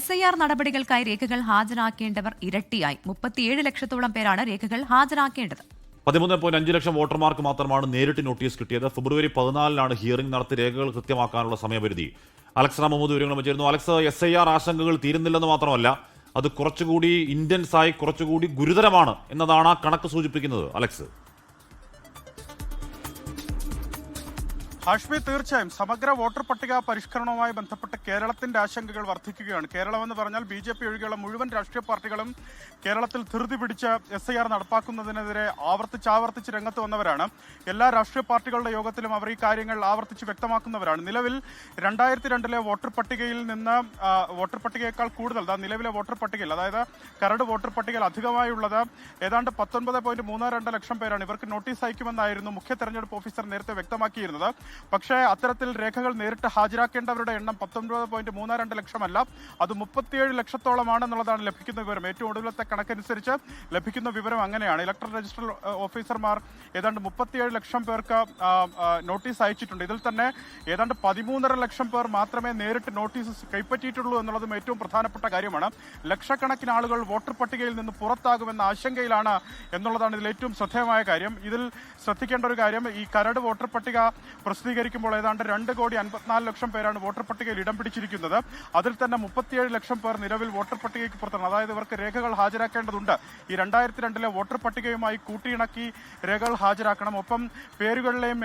SIR നടപടികൾക്കായി രേഖകൾ ഹാജരാക്കേണ്ടവർ ഇരട്ടിയായി. 37 ലക്ഷത്തോളം പേരാണ് രേഖകൾ ഹാജരാക്കേണ്ടത്. 13.5 ലക്ഷം വോട്ടർമാർക്ക് മാത്രമാണ് നേരിട്ട് നോട്ടീസ് കിട്ടിയത്. ഫെബ്രുവരി 14-നാണ് ഹിയറിംഗ് നടത്തി രേഖകൾ കൃത്യമാക്കാനുള്ള സമയപരിധി. അലക്സ് മുഹമ്മദ് വിവരങ്ങൾ ചേരുന്നു. അലക്സ്, SIR ആശങ്കകൾ തീരുന്നില്ലെന്ന് മാത്രമല്ല, അത് കുറച്ചുകൂടി ഇന്റൻസ് ആയി കുറച്ചുകൂടി ഗുരുതരമാണ് എന്നതാണ് ആ കണക്ക് സൂചിപ്പിക്കുന്നത്. അലക്സ്, ഹാഷ്മി, തീർച്ചയായും സമഗ്ര വോട്ടർ പട്ടിക പരിഷ്കരണവുമായി ബന്ധപ്പെട്ട് കേരളത്തിന്റെ ആശങ്കകൾ വർദ്ധിക്കുകയാണ്. കേരളമെന്ന് പറഞ്ഞാൽ BJP ഒഴികെയുള്ള മുഴുവൻ രാഷ്ട്രീയ പാർട്ടികളും കേരളത്തിൽ ധൃതി പിടിച്ച് SIR നടപ്പാക്കുന്നതിനെതിരെ ആവർത്തിച്ച് രംഗത്ത് വന്നവരാണ്. എല്ലാ രാഷ്ട്രീയ പാർട്ടികളുടെ യോഗത്തിലും അവർ ഈ കാര്യങ്ങൾ ആവർത്തിച്ച് വ്യക്തമാക്കുന്നവരാണ്. നിലവിൽ 2002-ലെ വോട്ടർ പട്ടികയിൽ നിന്ന് വോട്ടർ പട്ടികയേക്കാൾ കൂടുതൽ നിലവിലെ വോട്ടർ പട്ടികയിൽ, അതായത് കരട് വോട്ടർ പട്ടികയിൽ അധികമായുള്ളത് ഏതാണ്ട് 19.32 ലക്ഷം പേരാണ്. ഇവർക്ക് നോട്ടീസ് അയക്കുമെന്നായിരുന്നു മുഖ്യ തെരഞ്ഞെടുപ്പ് ഓഫീസർ നേരത്തെ വ്യക്തമാക്കിയിരുന്നത്. പക്ഷേ അത്തരത്തിൽ രേഖകൾ നേരിട്ട് ഹാജരാക്കേണ്ടവരുടെ എണ്ണം 19.32 ലക്ഷമല്ല, അത് 37 ലക്ഷത്തോളമാണെന്നുള്ളതാണ് ലഭിക്കുന്ന വിവരം. ഏറ്റവും ഒടുവിലത്തെ കണക്കനുസരിച്ച് ലഭിക്കുന്ന വിവരം അങ്ങനെയാണ്. ഇലക്ട്രൽ രജിസ്റ്റർ ഓഫീസർമാർ ഏതാണ്ട് 37 ലക്ഷം പേർക്ക് നോട്ടീസ് അയച്ചിട്ടുണ്ട്. ഇതിൽ തന്നെ ഏതാണ്ട് 13.5 ലക്ഷം പേർ മാത്രമേ നേരിട്ട് നോട്ടീസ് കൈപ്പറ്റിയിട്ടുള്ളൂ എന്നുള്ളതും ഏറ്റവും പ്രധാനപ്പെട്ട കാര്യമാണ്. ലക്ഷക്കണക്കിന് ആളുകൾ വോട്ടർ പട്ടികയിൽ നിന്ന് പുറത്താകുമെന്ന ആശങ്കയിലാണ് എന്നുള്ളതാണ് ഇതിൽ ഏറ്റവും ശ്രദ്ധേയമായ കാര്യം. ഇതിൽ ശ്രദ്ധിക്കേണ്ട ഒരു കാര്യം, ഈ കരട് വോട്ടർ പട്ടിക പ്രസിദ്ധീകരിക്കുമ്പോൾ ഏതാണ്ട് 2.54 ലക്ഷം പേരാണ് വോട്ടർ പട്ടികയിൽ ഇടം പിടിച്ചിരിക്കുന്നത്. അതിൽ തന്നെ 37 ലക്ഷം പേർ നിലവിൽ വോട്ടർ പട്ടികയ്ക്ക് പുറത്താണ്. അതായത് ഇവർക്ക് രേഖകൾ ഹാജരാക്കേണ്ടതുണ്ട്. ഈ 2002-ലെ വോട്ടർ പട്ടികയുമായി കൂട്ടിയിണക്കി രേഖകൾ ഹാജരാക്കണം. ഒപ്പം പേരുകളിലെയും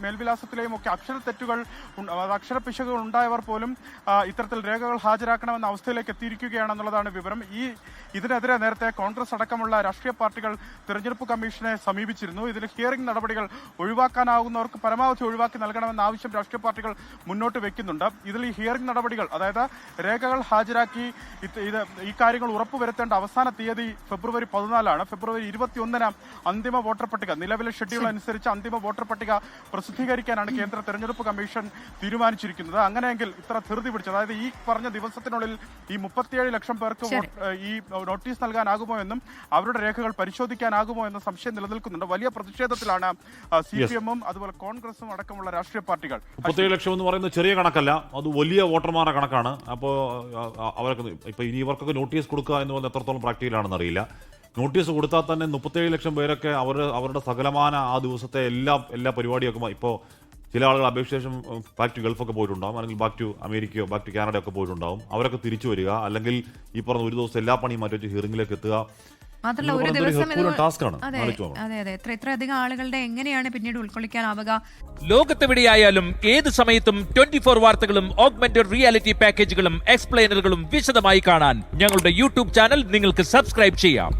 മേൽവിലാസത്തിലെയും ഒക്കെ അക്ഷരപ്പിശകുകൾ ഉണ്ടായവർ പോലും ഇത്തരത്തിൽ രേഖകൾ ഹാജരാക്കണമെന്ന അവസ്ഥയിലേക്ക് എത്തിയിരിക്കുകയാണെന്നുള്ളതാണ് വിവരം. ഇതിനെതിരെ നേരത്തെ കോൺഗ്രസ് അടക്കമുള്ള രാഷ്ട്രീയ പാർട്ടികൾ തെരഞ്ഞെടുപ്പ് കമ്മീഷനെ സമീപിച്ചിരുന്നു. ഇതിൽ ഹിയറിംഗ് നടപടികൾ ഒഴിവാക്കാനാവുന്നവർക്ക് പരമാവധി ഒഴിവാക്കി നൽകണമെന്ന ആവശ്യം രാഷ്ട്രീയ പാർട്ടികൾ മുന്നോട്ട് വെക്കുന്നുണ്ട്. ഇതിൽ ഈ ഹിയറിംഗ് നടപടികൾ, അതായത് രേഖകൾ ഹാജരാക്കി ഈ കാര്യങ്ങൾ ഉറപ്പുവരുത്തേണ്ട അവസാന തീയതി ഫെബ്രുവരി 14-ആണ്. ഫെബ്രുവരി 21-ന് അന്തിമ വോട്ടർ പട്ടിക, നിലവിലെ ഷെഡ്യൂൾ അനുസരിച്ച് അന്തിമ വോട്ടർ പട്ടിക പ്രസിദ്ധീകരിക്കാനാണ് കേന്ദ്ര തെരഞ്ഞെടുപ്പ് കമ്മീഷൻ തീരുമാനിച്ചിരിക്കുന്നത്. അങ്ങനെയെങ്കിൽ ഇത്ര ധൃതി പിടിച്ച്, അതായത് ഈ പറഞ്ഞ ദിവസത്തിനുള്ളിൽ ഈ 37 ലക്ഷം പേർക്ക് ഈ നോട്ടീസ് നൽകാനാകുമോ എന്നും അവരുടെ രേഖകൾ പരിശോധിക്കാനാകുമോ എന്ന സംശയം നിലനിൽക്കുന്നുണ്ട്. വലിയ പ്രതിഷേധത്തിലാണ് CPM-ഉം അതുപോലെ കോൺഗ്രസും അടക്കമുള്ള രാഷ്ട്രീയ പാർട്ടികൾ. 37 ലക്ഷം എന്ന് പറയുന്നത് ചെറിയ കണക്കല്ല, അത് വലിയ വോട്ടർമാരുടെ കണക്കാണ്. അപ്പോൾ അവർക്ക് ഇപ്പൊ ഇനി ഇവർക്കൊക്കെ നോട്ടീസ് കൊടുക്കുക എന്ന് പറയുന്നത് എത്രത്തോളം പ്രാക്ടിക്കലാണെന്ന് അറിയില്ല. നോട്ടീസ് കൊടുത്താൽ തന്നെ 37 ലക്ഷം പേരൊക്കെ അവരുടെ സകലമാന ആ ദിവസത്തെ എല്ലാ പരിപാടിയൊക്കെ ഇപ്പോൾ ചില ആളുകൾ അപേക്ഷിച്ച ശേഷം ബാക്ക് ടു ഗൾഫൊക്കെ പോയിട്ടുണ്ടാവും, അല്ലെങ്കിൽ ബാക്ക് ടു അമേരിക്കയോ ബാക്ക് ടു കാനഡയോ ഒക്കെ പോയിട്ടുണ്ടാവും. അവരൊക്കെ തിരിച്ചു വരിക, അല്ലെങ്കിൽ ഈ പറഞ്ഞ ഒരു ദിവസം എല്ലാ പണിയും മാറ്റി വെച്ച് ഹിയറിംഗിലേക്ക് എത്തുക. മാത്രമല്ല ഒരു ദിവസം ഇത്രയധികം ആളുകളുടെ എങ്ങനെയാണ് പിന്നീട് ഉൾക്കൊള്ളിക്കാനാവുക? ലോകത്തെവിടെയായാലും ഏത് സമയത്തും 24 വാർത്തകളും ഓഗ്മെന്റഡ് റിയാലിറ്റി പാക്കേജുകളും എക്സ്പ്ലെയിനറുകളും വിശദമായി കാണാൻ ഞങ്ങളുടെ YouTube ചാനൽ നിങ്ങൾക്ക് സബ്സ്ക്രൈബ് ചെയ്യാം.